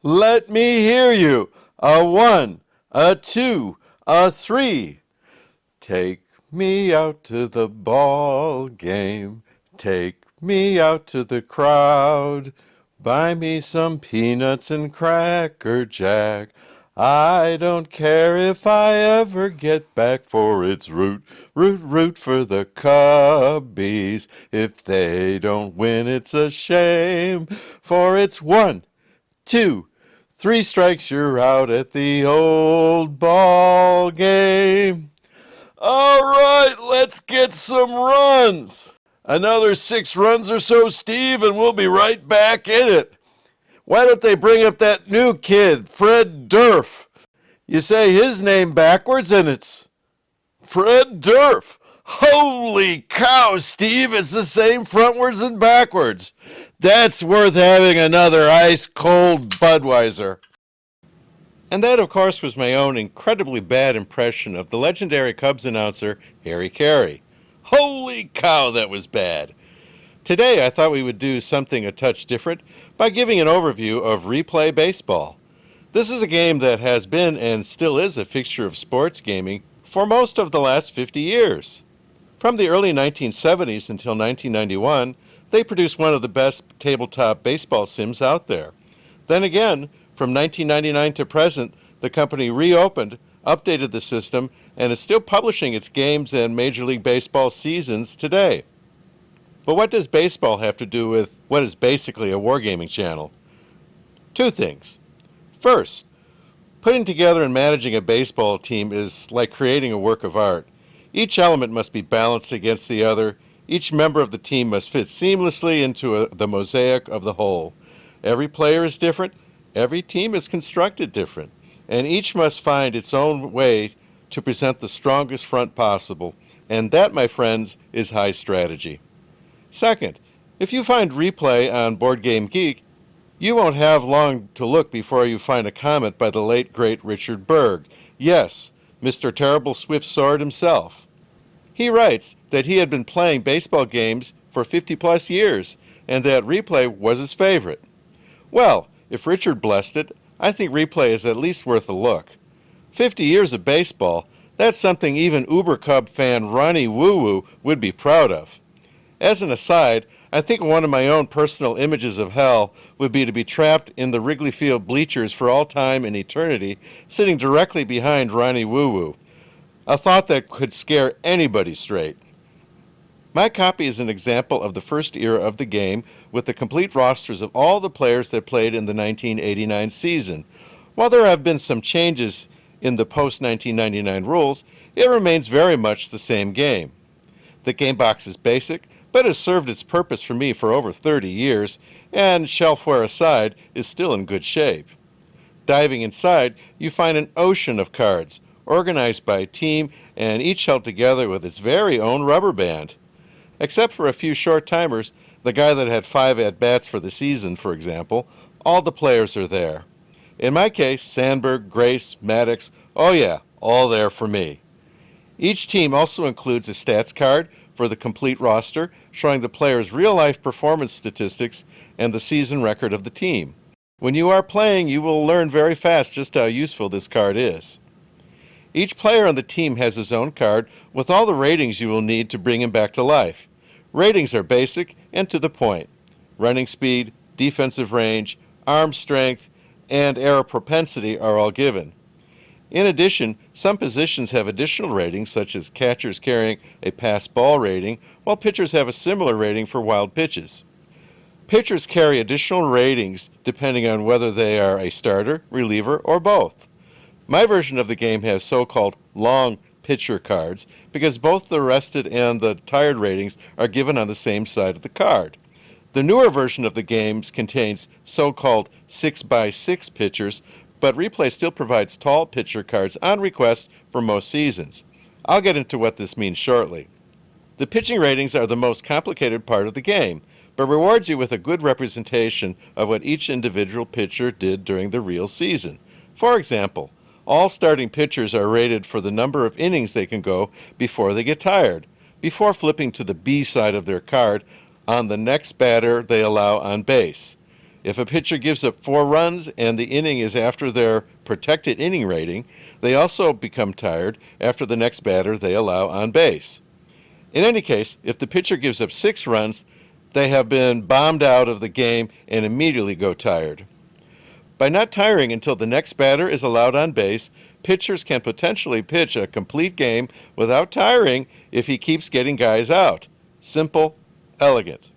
Let me hear you. A one, a two, a three. Take me out to the ball game. Take me out to the crowd. Buy me some peanuts and cracker jack. I don't care if I ever get back, for it's root for the Cubbies. If they don't win, it's a shame, for it's one, two, three strikes, you're out at the old ball game. All right, let's get some runs. Another 6 runs or so, Steve, and we'll be right back in it. Why don't they bring up that new kid, Fred Durf? You say his name backwards and it's Fred Durf. Holy cow, Steve, it's the same frontwards and backwards. That's worth having another ice-cold Budweiser. And that, of course, was my own incredibly bad impression of the legendary Cubs announcer, Harry Carey. Holy cow, that was bad. Today, I thought we would do something a touch different by giving an overview of replay baseball. This is a game that has been and still is a fixture of sports gaming for most of the last 50 years. From the early 1970s until 1991, they produced one of the best tabletop baseball sims out there. Then again, from 1999 to present, the company reopened, updated the system, and is still publishing its games and Major League Baseball seasons today. But what does baseball have to do with what is basically a wargaming channel? Two things. First, putting together and managing a baseball team is like creating a work of art. Each element must be balanced against the other. Each member of the team must fit seamlessly into the mosaic of the whole. Every player is different. Every team is constructed different, and each must find its own way to present the strongest front possible, and that, my friends, is high strategy. Second, if you find replay on Board Game Geek, you won't have long to look before you find a comment by the late, great Richard Berg. Yes, Mr. Terrible Swift Sword himself. He writes that he had been playing baseball games for 50-plus years, and that replay was his favorite. Well, if Richard blessed it, I think replay is at least worth a look. 50 years of baseball, that's something even Uber Cub fan Ronnie Woo Woo would be proud of. As an aside, I think one of my own personal images of hell would be to be trapped in the Wrigley Field bleachers for all time and eternity, sitting directly behind Ronnie Woo Woo. A thought that could scare anybody straight. My copy is an example of the first era of the game, with the complete rosters of all the players that played in the 1989 season. While there have been some changes in the post-1999 rules, it remains very much the same game. The game box is basic, but has served its purpose for me for over 30 years, and shelfware aside, is still in good shape. Diving inside, you find an ocean of cards, organized by team and each held together with its very own rubber band. Except for a few short-timers, the guy that had 5 at-bats for the season, for example, all the players are there. In my case, Sandberg, Grace, Maddox, oh yeah, all there for me. Each team also includes a stats card for the complete roster, showing the players' real-life performance statistics and the season record of the team. When you are playing, you will learn very fast just how useful this card is. Each player on the team has his own card with all the ratings you will need to bring him back to life. Ratings are basic and to the point. Running speed, defensive range, arm strength, and error propensity are all given. In addition, some positions have additional ratings, such as catchers carrying a pass ball rating, while pitchers have a similar rating for wild pitches. Pitchers carry additional ratings depending on whether they are a starter, reliever, or both. My version of the game has so-called long pitcher cards because both the rested and the tired ratings are given on the same side of the card. The newer version of the game contains so-called 6x6 pitchers, but replay still provides tall pitcher cards on request for most seasons. I'll get into what this means shortly. The pitching ratings are the most complicated part of the game, but reward you with a good representation of what each individual pitcher did during the real season. For example, all starting pitchers are rated for the number of innings they can go before they get tired, before flipping to the B side of their card on the next batter they allow on base. If a pitcher gives up 4 runs and the inning is after their protected inning rating, they also become tired after the next batter they allow on base. In any case, if the pitcher gives up 6 runs, they have been bombed out of the game and immediately go tired. By not tiring until the next batter is allowed on base, pitchers can potentially pitch a complete game without tiring if he keeps getting guys out. Simple, elegant.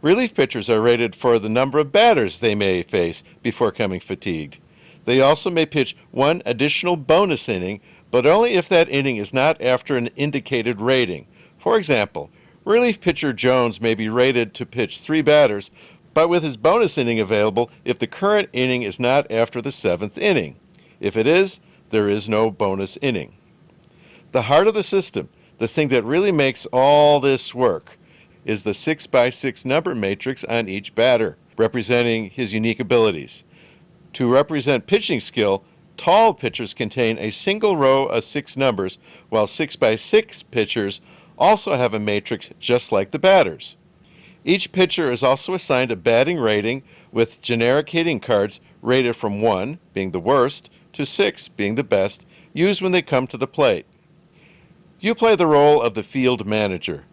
Relief pitchers are rated for the number of batters they may face before becoming fatigued. They also may pitch 1 additional bonus inning, but only if that inning is not after an indicated rating. For example, relief pitcher Jones may be rated to pitch 3 batters, but with his bonus inning available if the current inning is not after the 7th inning. If it is, there is no bonus inning. The heart of the system, the thing that really makes all this work, is the 6x6 number matrix on each batter, representing his unique abilities. To represent pitching skill, tall pitchers contain a single row of 6 numbers, while 6x6 pitchers also have a matrix just like the batters. Each pitcher is also assigned a batting rating with generic hitting cards rated from 1, being the worst, to 6, being the best, used when they come to the plate. You play the role of the field manager.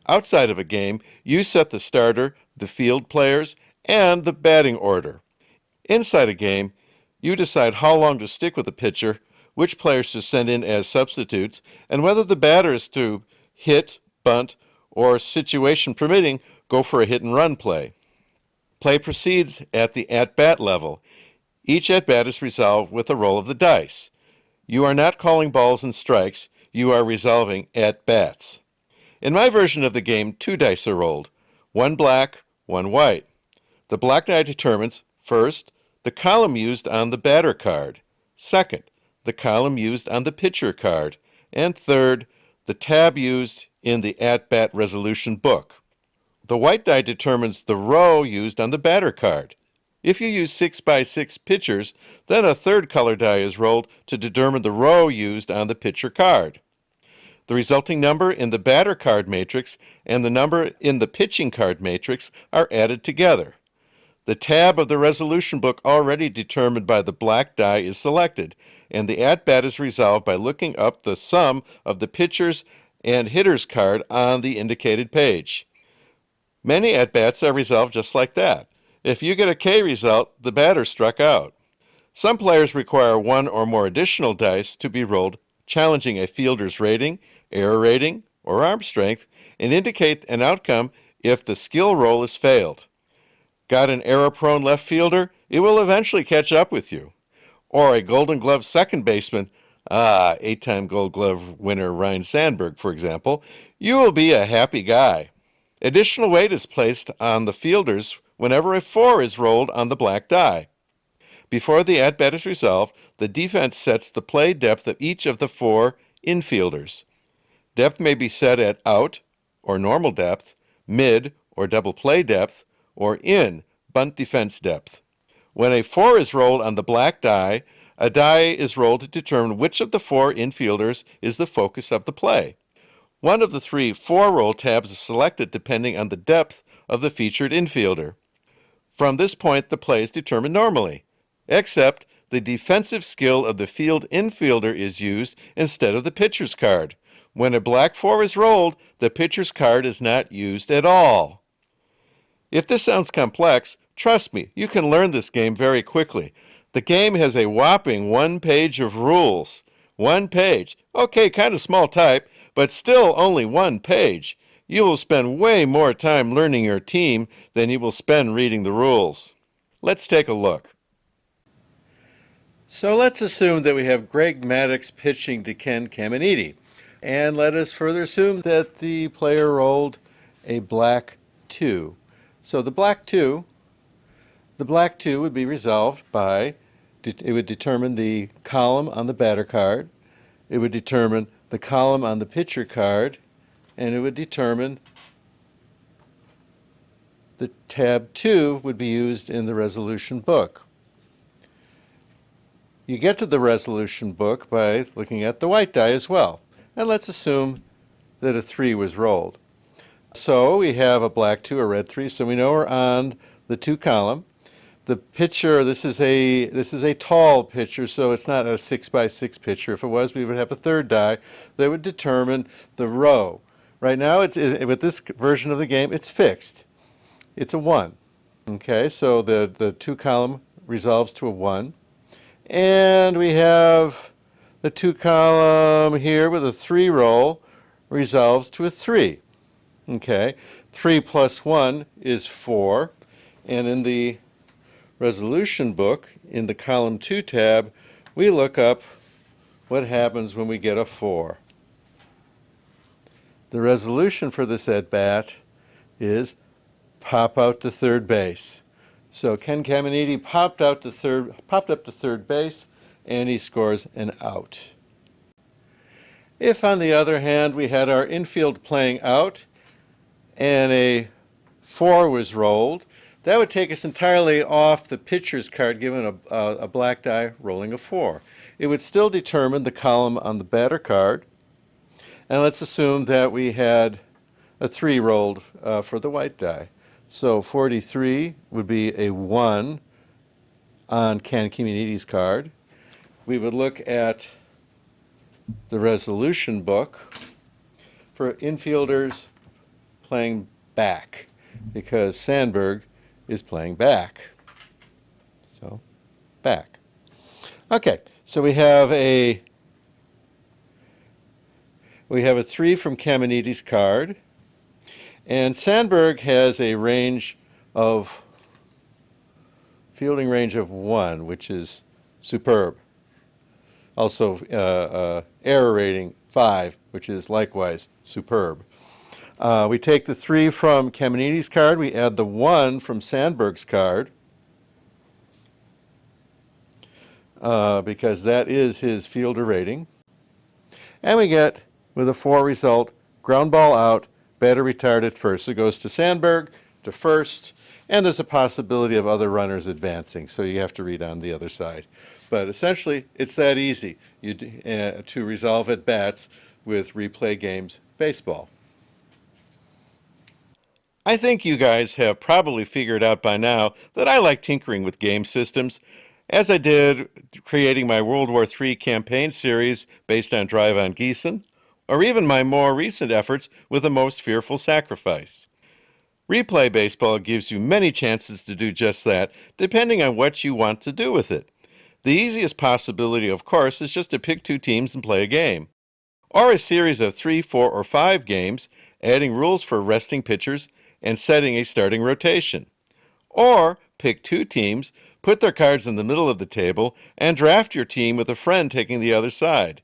Outside of a game, you set the starter, the field players, and the batting order. Inside a game, you decide how long to stick with the pitcher, which players to send in as substitutes, and whether the batter is to hit, bunt, or situation permitting, go for a hit-and-run play. Play proceeds at the at-bat level. Each at-bat is resolved with a roll of the dice. You are not calling balls and strikes, you are resolving at-bats. In my version of the game, 2 dice are rolled, 1 black, 1 white. The black die determines, first, the column used on the batter card, second, the column used on the pitcher card, and third, the tab used in the at-bat resolution book. The white die determines the row used on the batter card. If you use 6x6 pitchers, then a third color die is rolled to determine the row used on the pitcher card. The resulting number in the batter card matrix and the number in the pitching card matrix are added together. The tab of the resolution book already determined by the black die is selected, and the at-bat is resolved by looking up the sum of the pitcher's and hitter's card on the indicated page. Many at-bats are resolved just like that. If you get a K result, the batter struck out. Some players require 1 or more additional dice to be rolled, challenging a fielder's rating, error rating, or arm strength, and indicate an outcome if the skill roll is failed. Got an error-prone left fielder? It will eventually catch up with you. Or a Golden Glove second baseman, 8-time Gold Glove winner Ryne Sandberg, for example, you will be a happy guy. Additional weight is placed on the fielders whenever a 4 is rolled on the black die. Before the at-bat is resolved, the defense sets the play depth of each of the 4 infielders. Depth may be set at out, or normal depth, mid, or double play depth, or in, bunt defense depth. When a 4 is rolled on the black die, a die is rolled to determine which of the 4 infielders is the focus of the play. One of the 3 4-roll tabs is selected depending on the depth of the featured infielder. From this point, the play is determined normally, except the defensive skill of the field infielder is used instead of the pitcher's card. When a black 4 is rolled, the pitcher's card is not used at all. If this sounds complex, trust me, you can learn this game very quickly. The game has a whopping 1 page of rules. 1 page. Okay, kind of small type, but still only 1 page. You will spend way more time learning your team than you will spend reading the rules. Let's take a look. So let's assume that we have Greg Maddux pitching to Ken Caminiti. And let us further assume that the player rolled a black 2. So the black 2 would be resolved by, it would determine the column on the batter card, it would determine the column on the pitcher card, and it would determine the tab 2 would be used in the resolution book. You get to the resolution book by looking at the white die as well. And let's assume that a 3 was rolled. So we have a black 2, a red 3, so we know we're on the two column. The pitcher, this is a tall pitcher, so it's not a 6x6 pitcher. If it was, we would have a third die that would determine the row. Right now, with this version of the game, it's fixed. It's a 1. Okay, so the two column resolves to a 1. And we have the two column here with a 3 roll resolves to a 3. Okay, 3 plus 1 is 4. And in the resolution book, in the column 2 tab, we look up what happens when we get a 4. The resolution for this at bat is pop out to third base. So Ken Caminiti popped up to third base, and he scores an out. If, on the other hand, we had our infield playing out and a 4 was rolled, that would take us entirely off the pitcher's card, given a black die rolling a 4. It would still determine the column on the batter card, and let's assume that we had a 3 rolled for the white die. So 43 would be a 1 on Ken Caminiti's card. We would look at the resolution book for infielders playing back, because Sandberg is playing back. So, back. Okay, so we have a 3 from Caminiti's card, and Sandberg has a fielding range of 1, which is superb. Also, error rating 5, which is likewise superb. We take the 3 from Caminiti's card, we add the 1 from Sandberg's card, because that is his fielder rating. And we get, with a 4 result, ground ball out, batter retired at first. So it goes to Sandberg, to first, and there's a possibility of other runners advancing, so you have to read on the other side. But essentially, it's that easy to resolve at bats with replay games baseball. I think you guys have probably figured out by now that I like tinkering with game systems, as I did creating my World War III campaign series based on Drive on Gießen, or even my more recent efforts with The Most Fearful Sacrifice. Replay baseball gives you many chances to do just that, depending on what you want to do with it. The easiest possibility, of course, is just to pick 2 teams and play a game. Or a series of 3, 4, or 5 games, adding rules for resting pitchers and setting a starting rotation. Or pick 2 teams, put their cards in the middle of the table, and draft your team with a friend taking the other side.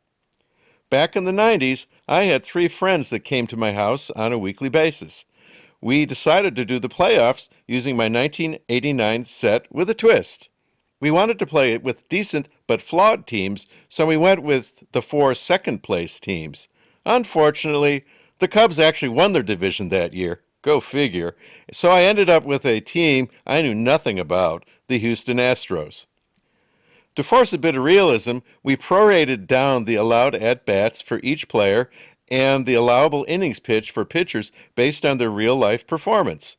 Back in the 90s, I had 3 friends that came to my house on a weekly basis. We decided to do the playoffs using my 1989 set with a twist. We wanted to play it with decent but flawed teams, so we went with the 4 second-place teams. Unfortunately, the Cubs actually won their division that year. Go figure. So I ended up with a team I knew nothing about, the Houston Astros. To force a bit of realism, we prorated down the allowed at-bats for each player and the allowable innings pitch for pitchers based on their real-life performance.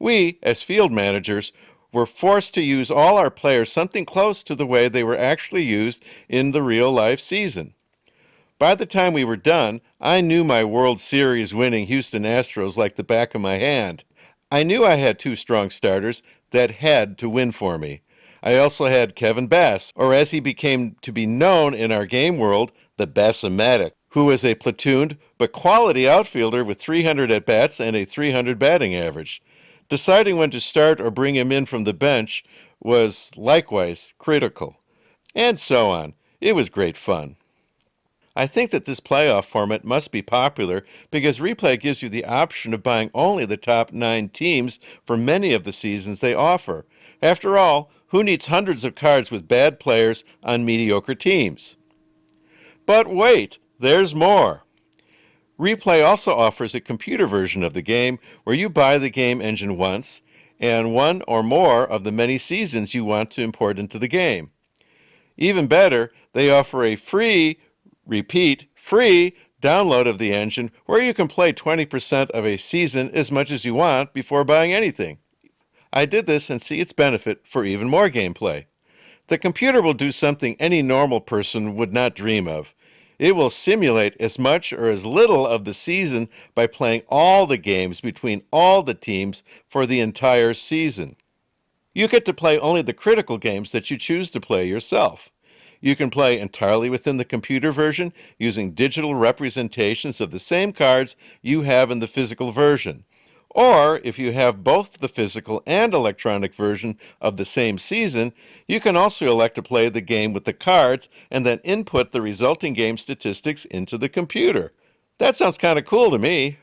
We, as field managers, were forced to use all our players something close to the way they were actually used in the real-life season. By the time we were done, I knew my World Series winning Houston Astros like the back of my hand. I knew I had 2 strong starters that had to win for me. I also had Kevin Bass, or as he became to be known in our game world, the Bassomatic, who was a platooned but quality outfielder with 300 at-bats and a 300 batting average. Deciding when to start or bring him in from the bench was likewise critical. And so on. It was great fun. I think that this playoff format must be popular because Replay gives you the option of buying only the top 9 teams for many of the seasons they offer. After all, who needs hundreds of cards with bad players on mediocre teams? But wait, there's more. Replay also offers a computer version of the game where you buy the game engine once and 1 or more of the many seasons you want to import into the game. Even better, they offer a free download of the engine where you can play 20% of a season as much as you want before buying anything. I did this and see its benefit for even more gameplay. The computer will do something any normal person would not dream of. It will simulate as much or as little of the season by playing all the games between all the teams for the entire season. You get to play only the critical games that you choose to play yourself. You can play entirely within the computer version using digital representations of the same cards you have in the physical version. Or, if you have both the physical and electronic version of the same season, you can also elect to play the game with the cards and then input the resulting game statistics into the computer. That sounds kind of cool to me.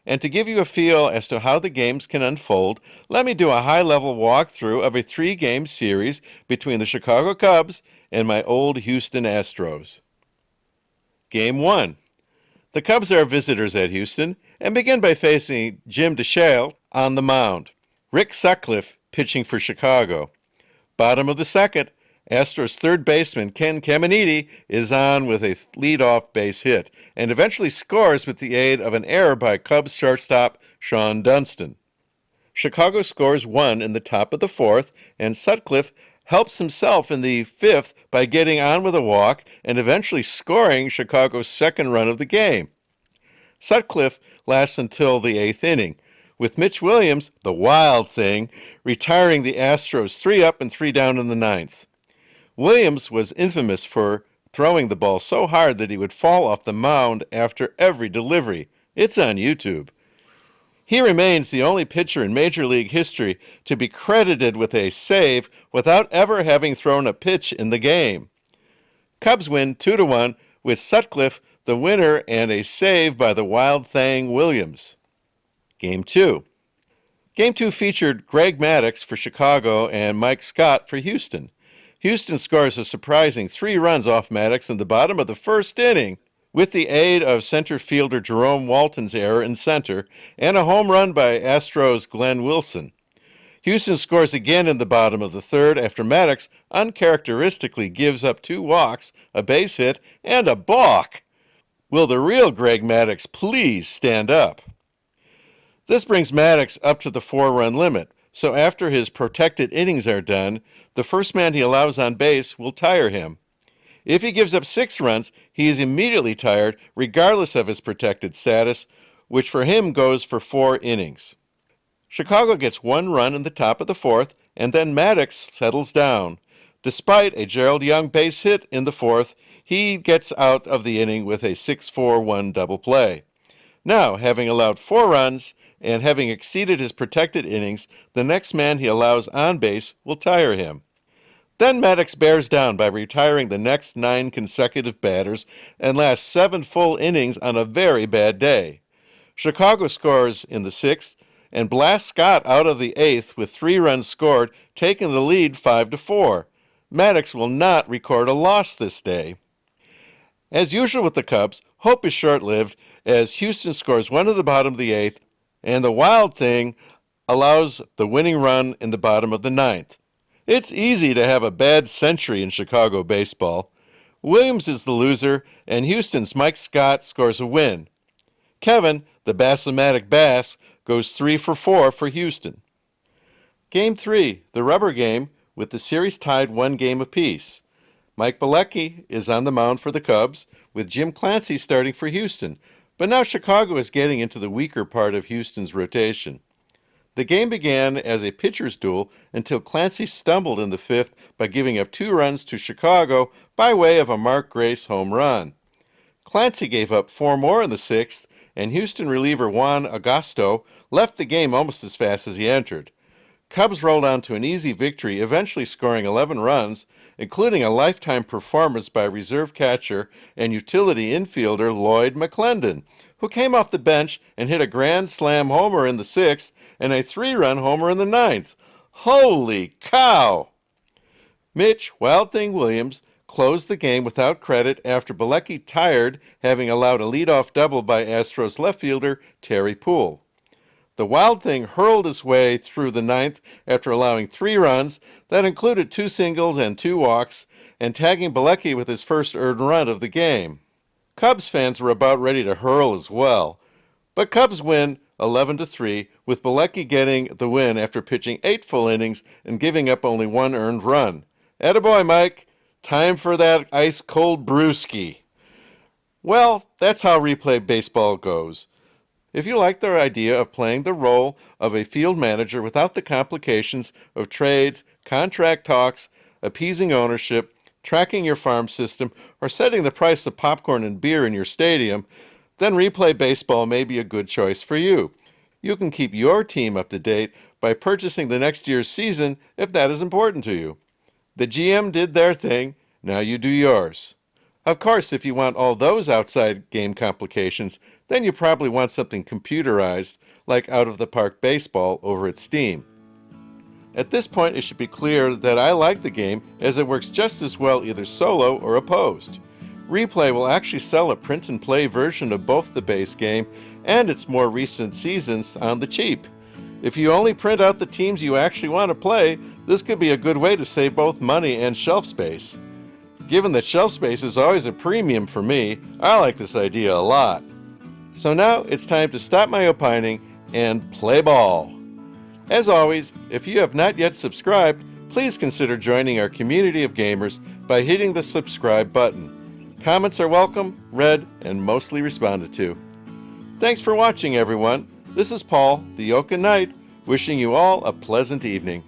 And to give you a feel as to how the games can unfold, let me do a high-level walkthrough of a 3-game series between the Chicago Cubs and my old Houston Astros. Game 1. The Cubs are visitors at Houston and begin by facing Jim DeShale on the mound. Rick Sutcliffe pitching for Chicago. Bottom of the second, Astros third baseman Ken Caminiti is on with a leadoff base hit and eventually scores with the aid of an error by Cubs shortstop Sean Dunston. Chicago scores 1 in the top of the fourth, and Sutcliffe helps himself in the fifth by getting on with a walk and eventually scoring Chicago's second run of the game. Sutcliffe lasts until the eighth inning, with Mitch Williams, the wild thing, retiring the Astros 3 up and 3 down in the ninth. Williams was infamous for throwing the ball so hard that he would fall off the mound after every delivery. It's on YouTube. He remains the only pitcher in Major League history to be credited with a save without ever having thrown a pitch in the game. Cubs win 2-1 with Sutcliffe the winner and a save by the Wild Thing Williams. Game 2. Game 2 featured Greg Maddux for Chicago and Mike Scott for Houston. Houston scores a surprising 3 runs off Maddux in the bottom of the first inning with the aid of center fielder Jerome Walton's error in center and a home run by Astros Glenn Wilson. Houston scores again in the bottom of the third after Maddux uncharacteristically gives up 2 walks, a base hit, and a balk. Will the real Greg Maddux please stand up? This brings Maddux up to the 4-run limit, so after his protected innings are done, the first man he allows on base will tire him. If he gives up 6 runs, he is immediately tired, regardless of his protected status, which for him goes for 4 innings. Chicago gets 1 run in the top of the fourth, and then Maddux settles down. Despite a Gerald Young base hit in the fourth, he gets out of the inning with a 6-4-1 double play. Now, having allowed 4 runs and having exceeded his protected innings, the next man he allows on base will tire him. Then Maddux bears down by retiring the next 9 consecutive batters and lasts 7 full innings on a very bad day. Chicago scores in the 6th and blasts Scott out of the 8th with 3 runs scored, taking the lead 5-4. Maddux will not record a loss this day. As usual with the Cubs, hope is short-lived as Houston scores 1 at the bottom of the 8th, and the Wild Thing allows the winning run in the bottom of the 9th. It's easy to have a bad century in Chicago baseball. Williams is the loser, and Houston's Mike Scott scores a win. Kevin, the Bassomatic Bass, goes 3 for 4 for Houston. Game 3, the rubber game, with the series tied 1 game apiece. Mike Bilecki is on the mound for the Cubs, with Jim Clancy starting for Houston, but now Chicago is getting into the weaker part of Houston's rotation. The game began as a pitcher's duel until Clancy stumbled in the 5th by giving up 2 runs to Chicago by way of a Mark Grace home run. Clancy gave up 4 more in the 6th, and Houston reliever Juan Agosto left the game almost as fast as he entered. Cubs rolled on to an easy victory, eventually scoring 11 runs, including a lifetime performance by reserve catcher and utility infielder Lloyd McClendon, who came off the bench and hit a grand slam homer in the 6th and a 3-run homer in the 9th. Holy cow! Mitch Wild Thing Williams closed the game without credit after Bilecki tired, having allowed a leadoff double by Astros left fielder Terry Poole. The Wild Thing hurled his way through the 9th after allowing 3 runs that included 2 singles and 2 walks, and tagging Bilecki with his first earned run of the game. Cubs fans were about ready to hurl as well, but Cubs win 11-3 with Bilecki getting the win after pitching 8 full innings and giving up only 1 earned run. Attaboy, Mike. Time for that ice-cold brewski. Well, that's how replay baseball goes. If you like the idea of playing the role of a field manager without the complications of trades, contract talks, appeasing ownership, tracking your farm system, or setting the price of popcorn and beer in your stadium, then replay baseball may be a good choice for you. You can keep your team up to date by purchasing the next year's season if that is important to you. The GM did their thing, now you do yours. Of course, if you want all those outside game complications, then you probably want something computerized, like out-of-the-park baseball over at Steam. At this point, it should be clear that I like the game as it works just as well either solo or opposed. Replay will actually sell a print-and-play version of both the base game and its more recent seasons on the cheap. If you only print out the teams you actually want to play, this could be a good way to save both money and shelf space. Given that shelf space is always a premium for me, I like this idea a lot. So now it's time to stop my opining and play ball. As always, if you have not yet subscribed, please consider joining our community of gamers by hitting the subscribe button. Comments are welcome, read, and mostly responded to. Thanks for watching, everyone. This is Paul, the Oaken Knight, wishing you all a pleasant evening.